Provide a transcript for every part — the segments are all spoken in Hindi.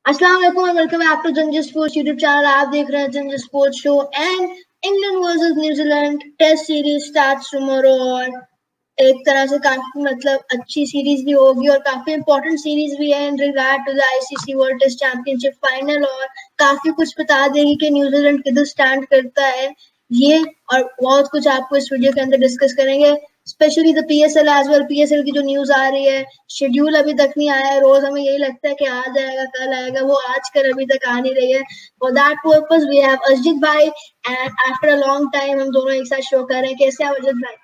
अस्सलाम वालेकुम and welcome back to Ginger Sports YouTube channel. आप देख रहे हैं Ginger Sports Show and England versus New Zealand Test series starts tomorrow और एक तरह से काफी मतलब अच्छी सीरीज भी होगी और काफी इंपॉर्टेंट सीरीज भी है in regard to the ICC World Test Championship final और काफी कुछ बता देगी कि न्यूजीलैंड किधर स्टैंड करता है ये और बहुत कुछ आपको इस वीडियो के अंदर डिस्कस करेंगे specially the PSL as well PSL की जो न्यूज आ रही है शेड्यूल अभी तक नहीं आया है रोज हमें यही लगता है कि आ जाएगा कल आएगा वो आजकल अभी तक आ नहीं रही है for that purpose we have Ajit bhai and after a long time हम दोनों एक साथ शो कर रहे हैं कैसे हैं अजित भाई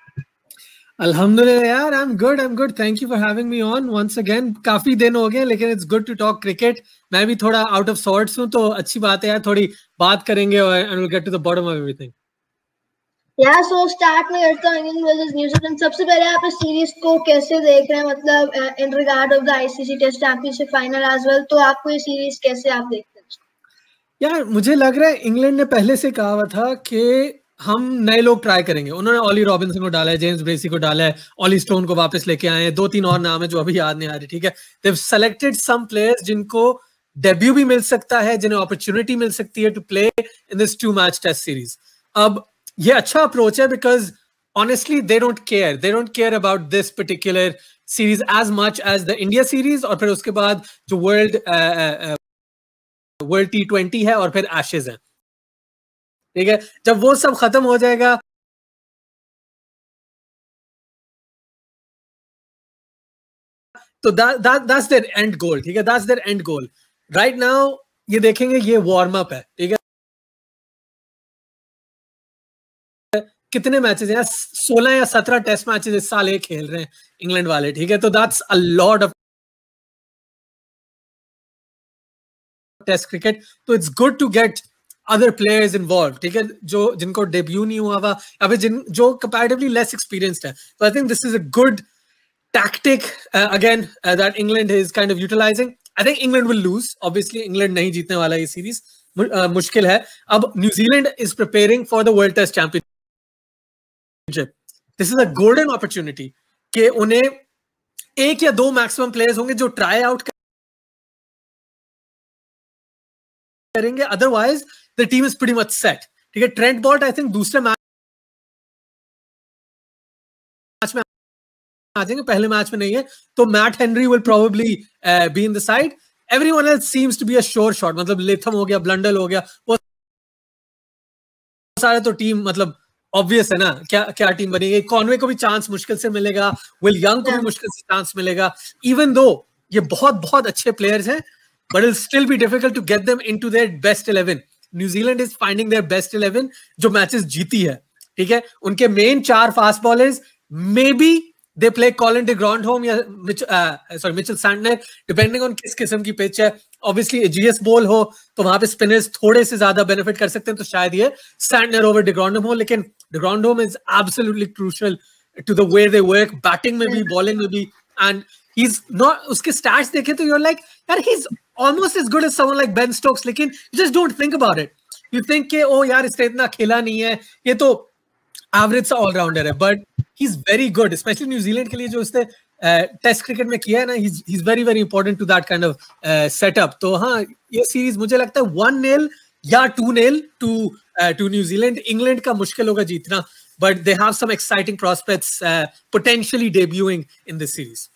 Alhamdulillah yaar, I'm good. Thank you for having me on once again. काफी दिन हो गए लेकिन it's good to talk cricket. मैं भी थोड़ा out of sorts हूँ तो अच्छी बात है यार थोड़ी बात करेंगे and we'll get to the bottom of everything. Yeah, so start में करता हूँ इंग्लैंड वर्सेस न्यूजीलैंड सबसे पहले आप इस सीरीज को कैसे देख रहे हैं मतलब in regard of the ICC Test Championship final as well तो आपको ये सीरीज कैसे आप देखते हैं यार मुझे लग रहा है इंग्लैंड ने पहले से कहा हुआ था कि हम नए लोग ट्राई करेंगे उन्होंने ऑली रॉबिन्सन को डाला है जेम्स ब्रेसी को डाला है ऑली स्टोन को वापस लेके आए हैं 2-3 और नाम है जो अभी याद नहीं आ रही ठीक है they've selected some players जिनको डेब्यू भी मिल सकता है जिन्हें अपॉर्चुनिटी मिल सकती है टू प्ले इन दिस 2-मैच टेस्ट सीरीज अब ये अच्छा अप्रोच है because honestly they don't care about this particular series as much as the India series और फिर उसके बाद जो वर्ल्ड T20 है और फिर एशेज है ठीक है जब वो सब खत्म हो जाएगा तो that's their end goal ठीक है that's their end goal right now ये देखेंगे ये वार्म अप है ठीक है कितने मैचेस हैं 16 या 17 टेस्ट मैचेस इस साल ये खेल रहे हैं इंग्लैंड वाले ठीक है तो that's a lot of test cricket तो it's good to get other players involved ठीक है जो जिनको डेब्यू नहीं हुआ हुआ अभी जो comparatively less experienced है so I think this is a good tactic again that England is kind of utilizing I think England will lose obviously England नहीं जीतने वाला ये सीरीज मुश्किल है अब New Zealand is preparing for the world test championship this is a golden opportunity कि उन्हें 1 या 2 मैक्सिमम प्लेयर्स होंगे जो ट्राई आउट करेंगे otherwise the team is pretty much set ठीक है ट्रेंट बॉल्ट आई थिंक दूसरे मैच में आ जाएंगे पहले मैच में नहीं है तो Matt Henry will probably be in the side everyone else seems to be a sure shot मतलब लेथम हो गया ब्लंडल हो गया वो सारे तो टीम मतलब ऑब्वियस है ना क्या टीम बनेगी कॉनवे को भी चांस मुश्किल से मिलेगा विल यंग को भी मुश्किल से चांस मिलेगा इवन दो ये बहुत अच्छे प्लेयर्स हैं but it'll still be difficult to get them into their best 11. New Zealand is finding their best 11 जो मैचेस जीती है ठीक है उनके main 4 fast bowlers maybe they play Colin de Grandhomme या मिचेल सैंटनर डिपेंडिंग ऑन किस किस्म की पिच है ऑब्वियसली जीएस बॉल हो तो वहां पे स्पिनर्स थोड़े से ज्यादा बेनिफिट कर सकते हैं तो शायद ये सैंटनर ओवर de Grandhomme हो लेकिन de Grandhomme is absolutely crucial to the way they work batting में भी बॉलिंग में भी एंड he's not उसके स्टैट्स देखे तो you're like यार he's almost as good as someone like Ben Stokes लेकिन you just don't think about it you think कि ओ यार इसने इतना खेला नहीं है ये तो एवरेज सा ऑलराउंडर है but he's very good especially New Zealand के लिए जो उसने टेस्ट क्रिकेट में किया है ना he's very important to that kind of setup तो हाँ ये सीरीज मुझे लगता है 1-0 या 2-0 to न्यूजीलैंड इंग्लैंड का मुश्किल होगा जीतना but they have some exciting prospects potentially debuting in this series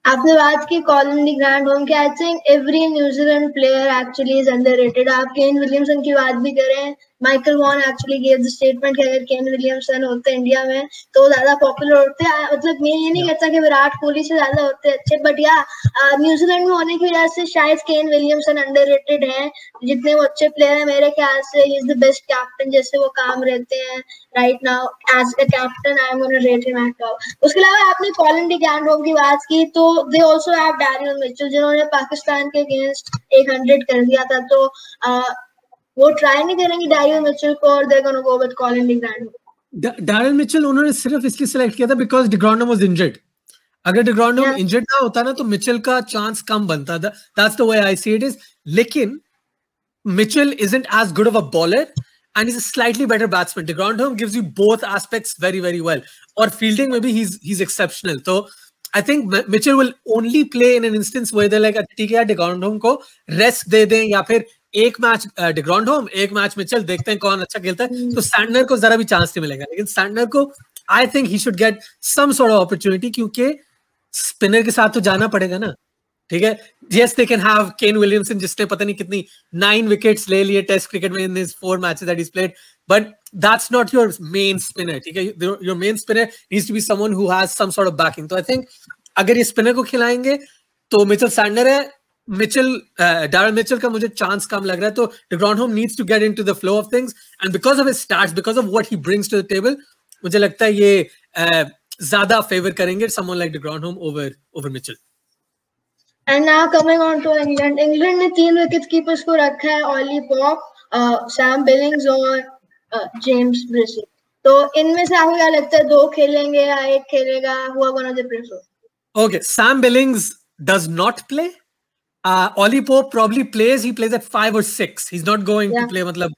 आपने बात की कॉलिन डी ग्रैंडहोम की I think every New Zealand player actually is underrated आप केन विलियमसन की बात भी करें Michael Vaughan actually give the statement कि अगर केन विलियमसन होते इंडिया में तो ज्यादा पॉपुलर होते मतलब मैं ये नहीं कहता कि विराट कोहली से ज्यादा होते अच्छे बट या न्यूजीलैंड में होने की वजह से शायद केन विलियमसन अंडररेटेड है जितने वो अच्छे प्लेयर है मेरे ख्याल से he is the best captain जैसे वो काम रहते हैं right now as a captain I am gonna rate him at top उसके अलावा आपने कॉलिन डी ग्रैंडहोम की बात की तो they also have Daryl Mitchell जिन्होंने पाकिस्तान के अगेंस्ट 100 कर दिया था तो वो ट्राई नहीं करेंगे डैरियल मिचेल को और they gonna go with Colin de Grandhomme Daryl Mitchell उन्होंने सिर्फ इसलिए सिलेक्ट किया था because de Grandhomme was injured अगर de Grandhomme इंजर्ड ना होता ना तो मिचेल का चांस कम बनता था that's the way I see it is लेकिन Mitchell isn't as good of a bowler and he's a slightly better batsman. De Grandhomme gives you both aspects very well. और fielding में भी he's exceptional. तो I think Mitchell will only play in an instance where they're like, ठीक है, DeGrandhomme को rest दे दें या फिर एक मैच DeGrandhomme, एक मैच मिचेल, देखते हैं कौन अच्छा खेलता है. तो सैंडनर को जरा भी चांस नहीं मिलेगा. लेकिन सैंडनर को I think he should get some sort of opportunity क्योंकि स्पिनर के साथ तो जाना पड़ेगा ना. ठीक है. Yes, they can have Kane Williamson जिसने पता नहीं कितनी 9 wickets ले लिए टेस्ट क्रिकेट में in his 4 matches that he's played, but that's not your main spinner. ठीक है. Your main spinner needs to be someone who has some sort of backing. तो I think अगर ये स्पिनर को खिलाएंगे तो मिचेल सैंडनर है. Darren Mitchell का मुझे चांस कम लग रहा है. तो DeGrandhomme needs to get into the flow of things, and because of his stats, because of what he brings to the table, मुझे लगता है ये ज्यादा फेवर करेंगे someone like DeGrandhomme over Mitchell. And now coming on to England. England ने 3 विकेट कीपर्स को रखा है, Ollie Pope, Sam Billings और James Bracey. तो इनमें से आपको क्या लगता है 2 खेलेंगे या 1 खेलेगा? Who are gonna prefer? Okay, Sam Billings does not play. Ollie Pope probably plays. He plays at 5 or 6. He's not going to play. मतलब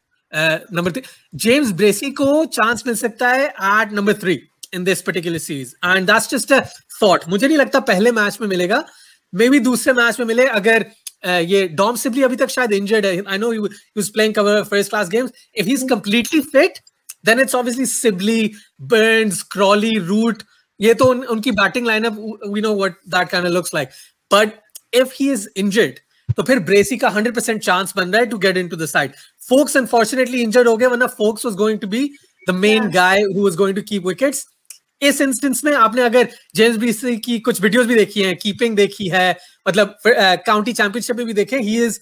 number 3. James Bracey को chance मिल सकता है at number 3 in this particular series, and that's just a thought. मुझे नहीं लगता पहले मैच में मिलेगा. Maybe दूसरे मैच में मिले. अगर ये Dom Sibley अभी तक शायद injured है. I know he was playing cover first class games. If he's completely fit, then it's obviously Sibley, Burns, Crawley, Root. ये तो उनकी batting lineup, we know what that kind of looks like. But if he is injured, तो फिर ब्रेसी का 100% चांस बन रहा है to get into the side. Foakes unfortunately injured हो गया, वरना Foakes was going to be the main guy who was going to keep wickets. इस इंस्टेंस में आपने अगर जेम्स ब्रेसी की कुछ वीडियोस भी देखी हैं, कीपिंग देखी है, मतलब काउंटी चैंपियनशिप में भी देखे, he is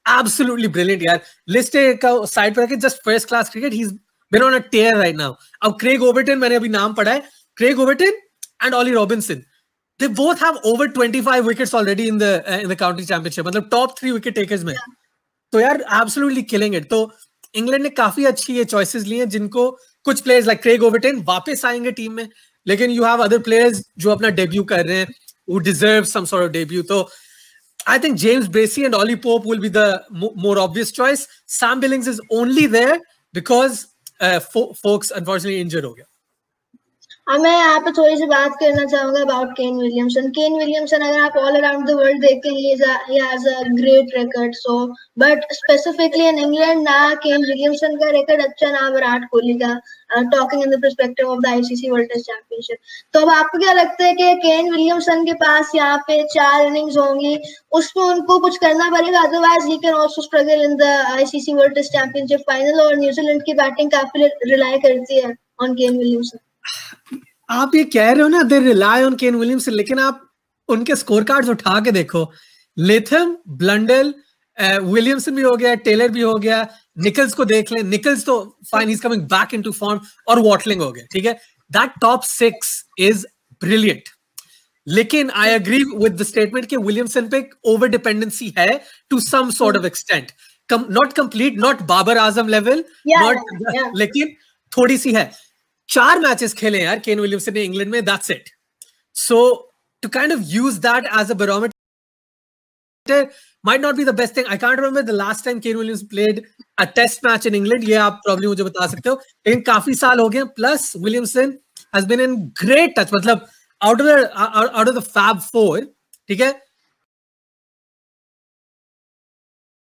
absolutely brilliant यार. लिस्ट का साइड पर रखे, just first class cricket, he's been on a tear right now. अब क्रेग ओबर्टन, मैंने अभी नाम पढ़ा है, Craig Overton and Ollie Robinson, they both have over 25 wickets already in the county championship. मतलब top 3 wicket takers में. तो यार absolutely killing it. तो इंग्लैंड ने काफी अच्छी ये choices ली हैं, जिनको कुछ players like Craig Overton वापस आएंगे टीम में, लेकिन you have other players जो अपना debut कर रहे हैं, who deserve some sort of debut. तो I think James Bracey and Ollie Pope will be the more obvious choice. Sam Billings is only there because Foakes unfortunately injured हो गया. मैं यहाँ पे थोड़ी सी बात करना चाहूंगा about Kane Williamson. Kane Williamson अगर आप ऑल अराउंड द वर्ल्ड देखें, he has a great record. So but specifically in England ना केन विलियमसन का रिकॉर्ड अच्छा ना विराट कोहली का, talking in the perspective of the ICC World Test Championship. तो अब आपको क्या लगता है कि केन विलियमसन के पास यहाँ पे 4 इनिंग्स होंगी, उसमें उनको कुछ करना पड़ेगा, otherwise he can also struggle in the ICC World Test Championship final, और न्यूजीलैंड की बैटिंग काफी रिलाई करती है ऑन केन विलियमसन. आप ये कह रहे हो ना, they rely on Kane Williamson, लेकिन आप उनके स्कोर कार्ड्स उठा के देखो. लेथम, ब्लंडल, विलियमसन भी हो गया, टेलर भी हो गया, निकल्स को देख लें. निकल्स तो fine, he is coming back into form, और वॉटलिंग हो गया. ठीक है, दैट टॉप 6 इज ब्रिलियंट. लेकिन I agree with the statement कि विलियमसन पे ओवर डिपेंडेंसी है to some sort of extent. Not complete, not Babar Azam level, not, लेकिन थोड़ी सी है. 4 मैचेस खेले यार केन विलियमसन ने इंग्लैंड में, that's it. So to kind of use that as a barometer might not be the best thing. I can't remember the last time Kane Williamson played a test match in England. ये आप probably मुझे बता सकते हो, लेकिन काफी साल हो गए. Plus Williamson has been in great touch. मतलब out of the Fab Four, ठीक है,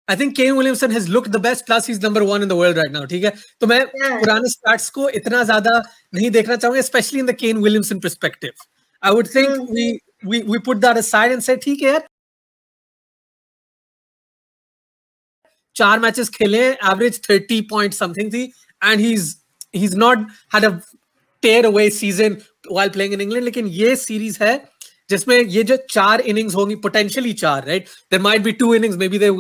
I think Kane Williamson has looked the best. Plus he's number 1 in the world right now. ठीक है, तो मैं पुराने स्टैट्स को इतना ज्यादा नहीं देखना चाहूंगा, especially in the Kane Williamson perspective. I would think we put that aside and say ठीक है यार, 4 मैचेस खेले, एवरेज 30 पॉइंट समथिंग थी, and he's not had a tear away season while playing in England. लेकिन ये सीरीज है जिसमें ये जो 4 इनिंग्स होंगी, potentially 4, right, there might be 2 innings, maybe they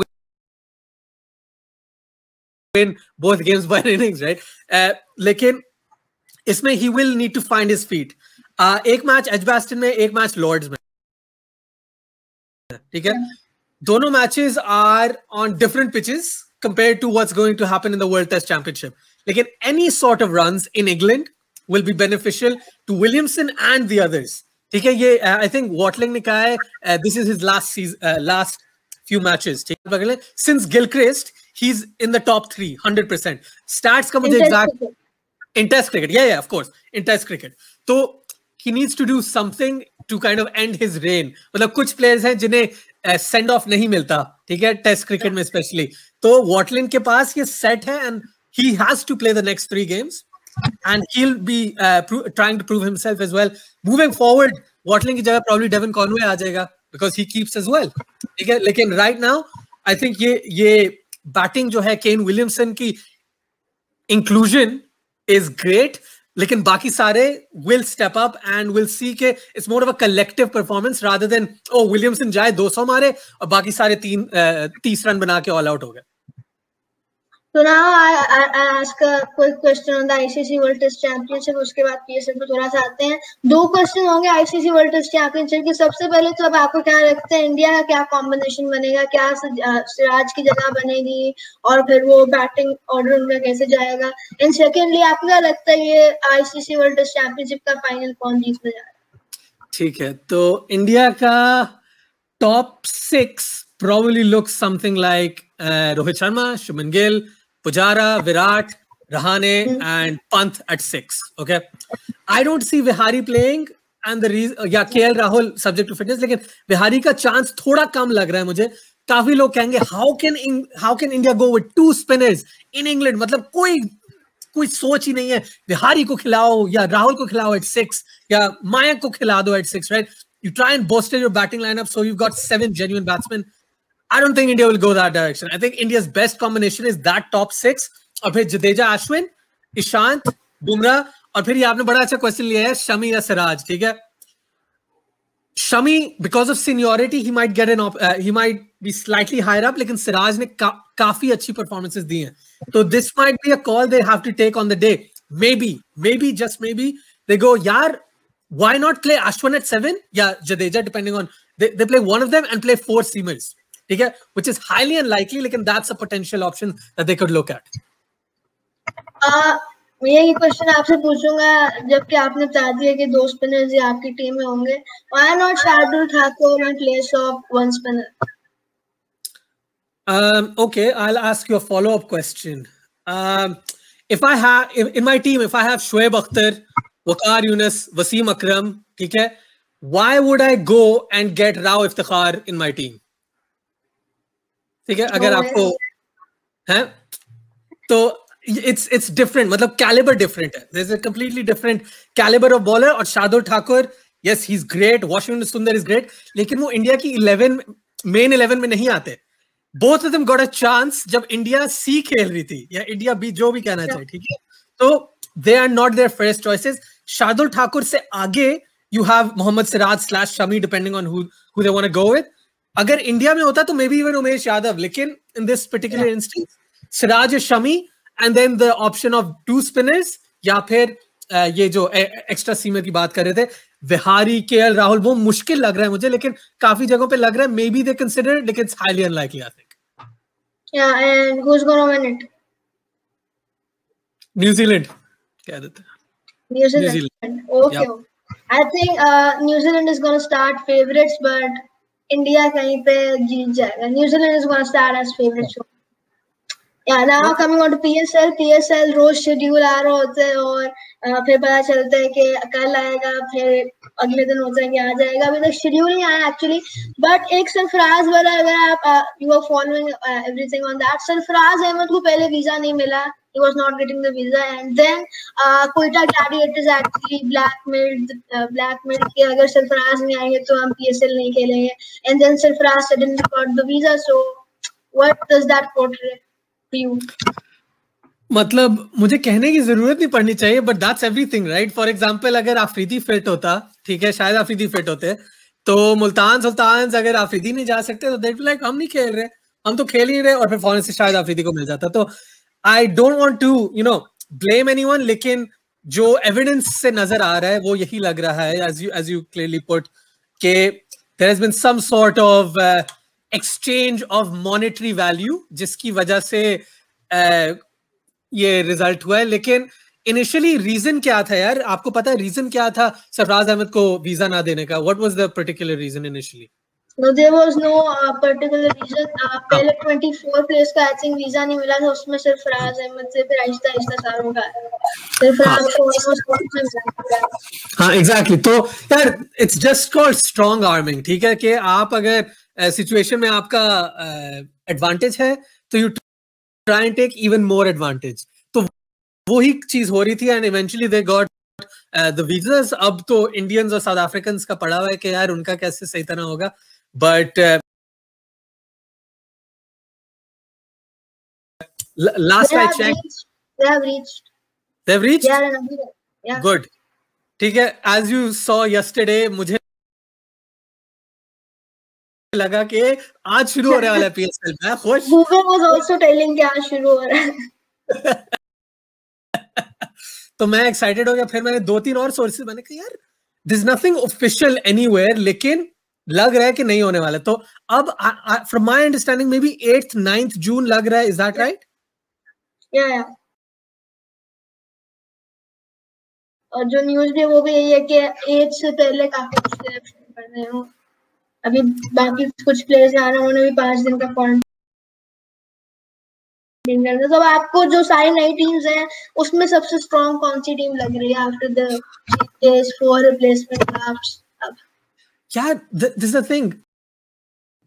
win both games by innings, right? लेकिन इसमें he will need to find his feet. एक मैच एजबास्टन में, एक मैच लॉर्ड्स में, ठीक है. दोनों matches are on different pitches compared to what's going to happen in the World Test Championship. लेकिन any sort of runs in England will be beneficial to Williamson and the others. ठीक है, ये I think Watling ने कहा है this is his last few matches. ठीक है, since Gilchrist he's in the top 3 100%. Stats का मुझे exact in Test cricket, yeah, of course, in Test cricket. तो he needs to do something to kind of end his reign. मतलब कुछ प्लेयर्स हैं जिन्हें सेंड ऑफ नहीं मिलता, ठीक है, टेस्ट क्रिकेट में स्पेशली. तो वॉटलिन के पास ये सेट है and he has to play the next 3 games and he'll be trying to prove himself as well. Moving forward, वॉटलिन की जगह probably डेविन कॉनवे आ जाएगा because he keeps as well. ठीक है, लेकिन right now I think ये बैटिंग जो है केन विलियमसन की inclusion is great, लेकिन बाकी सारे will step up and will see के it's more of a collective performance rather than Williamson जाए 200 मारे और बाकी सारे 30 रन बना के ऑल आउट हो गए. So now I ask a quick question on the ICC World Test Championship. उसके बाद PSL पे थोड़ा सा आते हैं. 2 क्वेश्चन होंगे ICC World Test Championship के. सबसे पहले तो अब आपको क्या लगता है इंडिया का क्या कॉम्बिनेशन बनेगा, क्या सिराज की जगह बनेगी और फिर वो बैटिंग ऑर्डर उनका कैसे जाएगा? एंड सेकेंडली आपको क्या लगता है ये ICC World Test Championship का फाइनल कौन जीतने जा रहा है? ठीक है, तो इंडिया का top 6 probably looks something like Rohit Sharma, Shubman Gill, Pujara, Virat, Rahane and Pant at 6. Okay, I don't see Vihari playing and the reason KL Rahul subject to fitness, लेकिन Vihari का चांस थोड़ा कम लग रहा है मुझे. काफी लोग कहेंगे how can India go with 2 spinners in England? मतलब कोई सोच ही नहीं है. Vihari को खिलाओ या राहुल को खिलाओ at 6 या Mayank को खिला दो at 6, right? You try and bolster your batting lineup so you've got 7 genuine batsmen. I don't think India will go that direction. I think India's best combination is that top 6 और फिर जडेजा, अश्विन, ईशांत, बुमराह और फिर ये आपने बड़ा अच्छा क्वेश्चन लिया है शमी या सिराज. ठीक है, Shami because of seniority he might be slightly higher up, लेकिन सिराज ने काफी अच्छी performances दी हैं. तो this might be a call they have to take on the day. Maybe just maybe they go यार why not play Ashwin at 7 या Jadeja, depending on they play one of them and play 4 seamers. ठीक है, which is highly unlikely, लेकिन that's a potential option that they could look at. मैं यही क्वेश्चन आपसे पूछूंगा जबकि आपने बता दिया कि 2 स्पिनर्स ही आपकी टीम में होंगे. Why not Shardul Thakur in place of 1 spinner? Okay, I'll ask you a follow-up question. If I have in my team, if I have Shoaib Akhtar, Waqar Yunus, Wasim Akram, ठीक है, why would I go and get Rao Iftikhar in my team? ठीक है, अगर आपको है तो it's different, मतलब caliber different है. There's a completely different caliber of bowler. और Shardul Thakur, yes he's great, Washington Sundar is great, लेकिन वो इंडिया की main 11 में नहीं आते. Both of them got a chance जब इंडिया C खेल रही थी या इंडिया B, जो भी कहना चाहिए. ठीक है, तो they are not their first choices. Shardul Thakur से आगे you have Mohammed Siraj / Shami depending on who they want to go with. अगर इंडिया में होता तो maybe even Umesh Yadav, लेकिन in this particular instance Siraj, Shami and then the option of 2 spinners या फिर ये जो एक्स्ट्रा सीमर की बात कर रहे थे विहारी, केएल राहुल, वो मुश्किल लग रहा है मुझे, लेकिन काफी जगहों पे लग रहा है मे बी दे कंसीडर, लेकिन it's highly unlikely I think. Yeah and who is gonna win it? New Zealand कह देते हैं. New Zealand, okay. I think New Zealand is gonna start favourites but India कहीं पे जीत जाएगा. New Zealand is gonna start as favourite. Yeah, now coming on to PSL रोज शेड्यूल आ रहा होता है और फिर पता चलता है कि कल आएगा, फिर अगले दिन होता है कि आ जाएगा. अभी तक शेड्यूल नहीं आया एक्चुअली, बट एक सरफराज वाला, अगर आप you are following everything on that, Sarfaraz Ahmed को पहले वीजा नहीं मिला, he was not getting the visa and then Quetta Gladiators actually blackmailed कि अगर सरफराज नहीं आएंगे तो हम PSL नहीं खेलेंगे, and then Sarfaraz suddenly got the visa. So what does that portray for you? मतलब मुझे कहने की जरूरत नहीं पड़नी चाहिए, but that's everything, right? For example अगर आफरीदी फिट होता, ठीक है, शायद आफरीदी फिट होते तो मुल्तान सुल्तान अगर आफरीदी नहीं जा सकते तो देख लाइक हम नहीं खेल रहे, हम तो खेल ही रहे, और फिर फौरन से शायद आफरीदी को मिल जाता. तो I don't want to blame anyone, लेकिन जो एविडेंस से नजर आ रहा है वो यही लग रहा है, as you clearly put, के there has been some sort of exchange of monetary value जिसकी वजह से ये रिजल्ट हुआ है. लेकिन इनिशियली रीजन क्या था यार, आपको पता है रीजन क्या था सरफराज अहमद को वीजा ना देने का? What was the particular reason initially? No, there was no particular reason. पहले 24 प्लेयर्स का आई थिंक वीजा नहीं मिला था, उसमें सिर्फ फराज अहमद से फिर आहिस्ता आहिस्ता सारों का सिर्फ फराज को ऑलमोस्ट। हाँ एग्जैक्टली। तो यार it's just called strong arming, ठीक है, कि आप अगर सिचुएशन में आपका एडवांटेज है तो you try and take even more advantage. तो वही चीज हो रही थी and eventually they got the visas. अब तो इंडियंस और साउथ अफ्रीकन्स का पड़ा हुआ है कि यार उनका कैसे सही तरह होगा, but last I checked they've reached yeah. Good, ठीक है। as you saw yesterday मुझे लगा कि आज शुरू होने वाला है PSL। मैं खुश। Google was also telling कि आज शुरू हो रहा है। तो मैं एक्साइटेड हो गया। फिर मैंने 2-3 और सोर्सेज, मैंने कहा यार दिस नथिंग ऑफिशियल एनीवेयर, लेकिन लग रहा है कि नहीं होने वाला। तो अब from my understanding may be 8th 9th जून लग रहा है। Is that right? या और जो न्यूज़ भी वो भी यही है कि 8 से पहले काफी कुछ सिलेक्शन कर रहे हो। अभी बाकी कुछ प्लेयर्स आ रहे हैं, उन्होंने भी 5 दिन का क्वारंटाइन करना। तो आपको जो सारी नई टीम्स हैं उसमें सबसे स्ट्रॉन्ग कौन सी टीम लग रही है आफ्टर द 4 रिप्लेसमेंट ड्राफ्ट्स? क्या दिस इज द थिंग,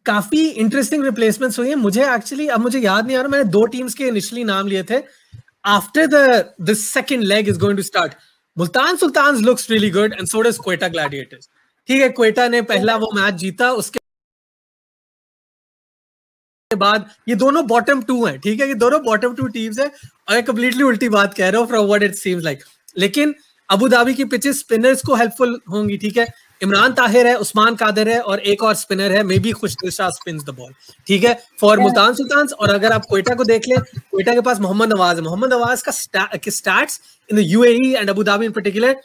काफी इंटरेस्टिंग रिप्लेसमेंट्स हुई हैं। मुझे एक्चुअली अब मुझे याद नहीं आ रहा, मैंने 2 टीम्स के इनिशियली नाम लिए थे। After the second leg is going to start, Multan Sultans looks really good and so does Quetta Gladiators. ठीक है, क्वेटा ने पहला वो मैच जीता, उसके बाद ये दोनों बॉटम 2 हैं। ठीक है, ये दोनों बॉटम 2 टीम्स हैं और कंप्लीटली उल्टी बात कह रहा हूं from what it seems like. लेकिन अबू धाबी की पिचेस स्पिनर्स को हेल्पफुल होंगी। ठीक है, इमरान ताहिर है, उस्मान कादिर है और एक और स्पिनर है, maybe Khushdil Shah spins the ball. ठीक है, फॉर मुल्तान सुल्तान्स। और अगर आप क्वेटा को देख ले, क्वेटा के पास मोहम्मद नवाज है। मोहम्मद नवाज का stats in the UAE and Abu Dhabi in particular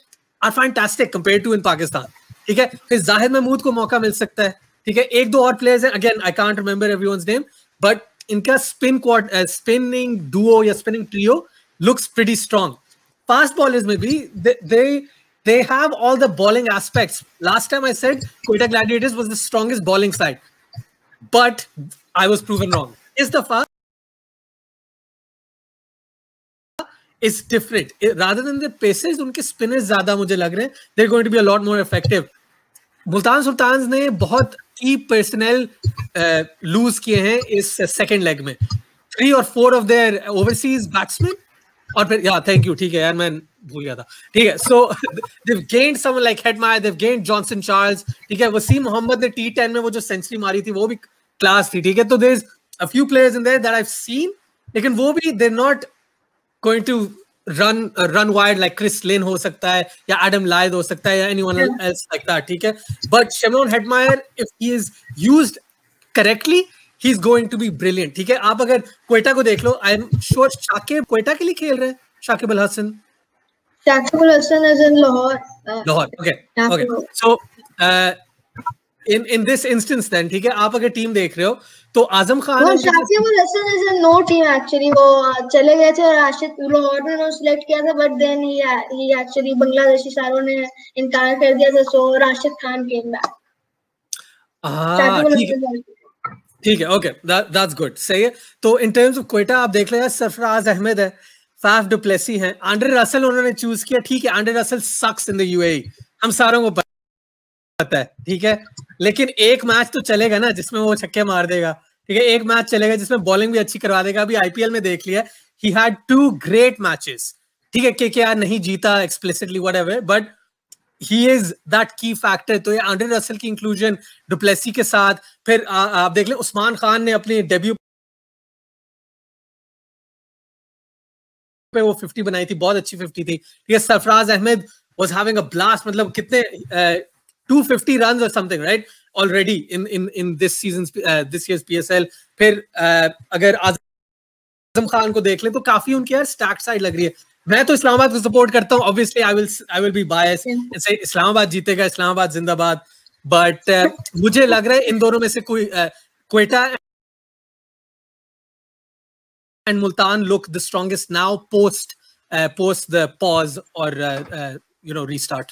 are fantastic compared to in Pakistan. ठीक है, फिर जाहिद महमूद को मौका मिल सकता है। ठीक है, 1-2 और प्लेयर्स हैं, again I can't remember everyone's name, but इनका स्पिनिंग डुओ या spinning trio looks pretty strong. Fast bowlers में भी they have all the bowling aspects. Last time I said Quetta Gladiators was the strongest bowling side, but I was proven wrong. Is the fact is different. Rather than the paces, उनके spinners ज़्यादा मुझे लग रहे हैं they're going to be a lot more effective. Multan Sultans ने बहुत की personnel lose किए हैं इस second leg में। 3 or 4 of their overseas batsmen और फिर या थैंक यू, ठीक है यार मैं भूल गया था। ठीक है, सो they've gained someone like Hedmaier, they've gained Johnson Charles। ठीक है, वसीम मोहम्मद ने T10 में वो जो सेंचुरी मारी थी वो भी क्लास थी। ठीक है, तो there's a few players in there that I've seen, लेकिन वो भी they're not going to run wide like Chris Lynn हो सकता है या Adam Lyth हो सकता है या anyone else like that। ठीक है, but Shimron Hedmaier if he is used correctly he's going to be brilliant। ठीक है, आप अगर क्वेटा को देख लो, I am sure Shakib Quetta के लिए खेल रहे हैं। Shakib Al Hasan is in Lahore। Okay, so in this instance then, ठीक है, आप अगर टीम देख रहे हो तो Azam Khan Shakib Al Hasan is in no team actually। वो चले गए थे, राशिद लाहौर ने उन्हें सिलेक्ट किया था, but then he actually Bangladeshi सारों ने इनकार कर दिया था, so Rashid Khan came back। ठीक है, ओके, दैट्स गुड, सही है। तो इन टर्म्स ऑफ क्वेटा आप देख लो, सरफराज अहमद है, फाफ डु प्लेसी है, आंड्रे रसल उन्होंने चूज किया। ठीक है, Andre Russell sucks in the UAE, हम सारों को पता है। ठीक है, लेकिन एक मैच तो चलेगा ना जिसमें वो छक्के मार देगा। ठीक है, एक मैच चलेगा जिसमें बॉलिंग भी अच्छी करवा देगा। अभी आईपीएल में देख लिया, ही हैड 2 ग्रेट मैचेस। ठीक है, केकेआर नहीं जीता explicitly whatever, but he is that key factor। तो ये आंड्रे रसल की इंक्लूजन डुप्लेसी के साथ, फिर आप देख लें उस्मान खान ने अपने डेब्यू पे वो 50 बनाई थी, बहुत अच्छी 50 थी। ठीक है, Sarfaraz Ahmad was having a blast, मतलब कितने 250 runs or something right already in this season's this year's PSL। फिर अगर आजम खान को देख ले तो काफी उनकी यार स्टैक साइड लग रही है। मैं तो इस्लामाबाद को सपोर्ट करता हूँ, ऑब्वियसली आई विल बी बायस, इस्लामाबाद जीतेगा, इस्लामाबाद जिंदाबाद। बट मुझे लग रहा है इन दोनों में से कोई Quetta and Multan look the strongest now post the pause और रीस्टार्ट।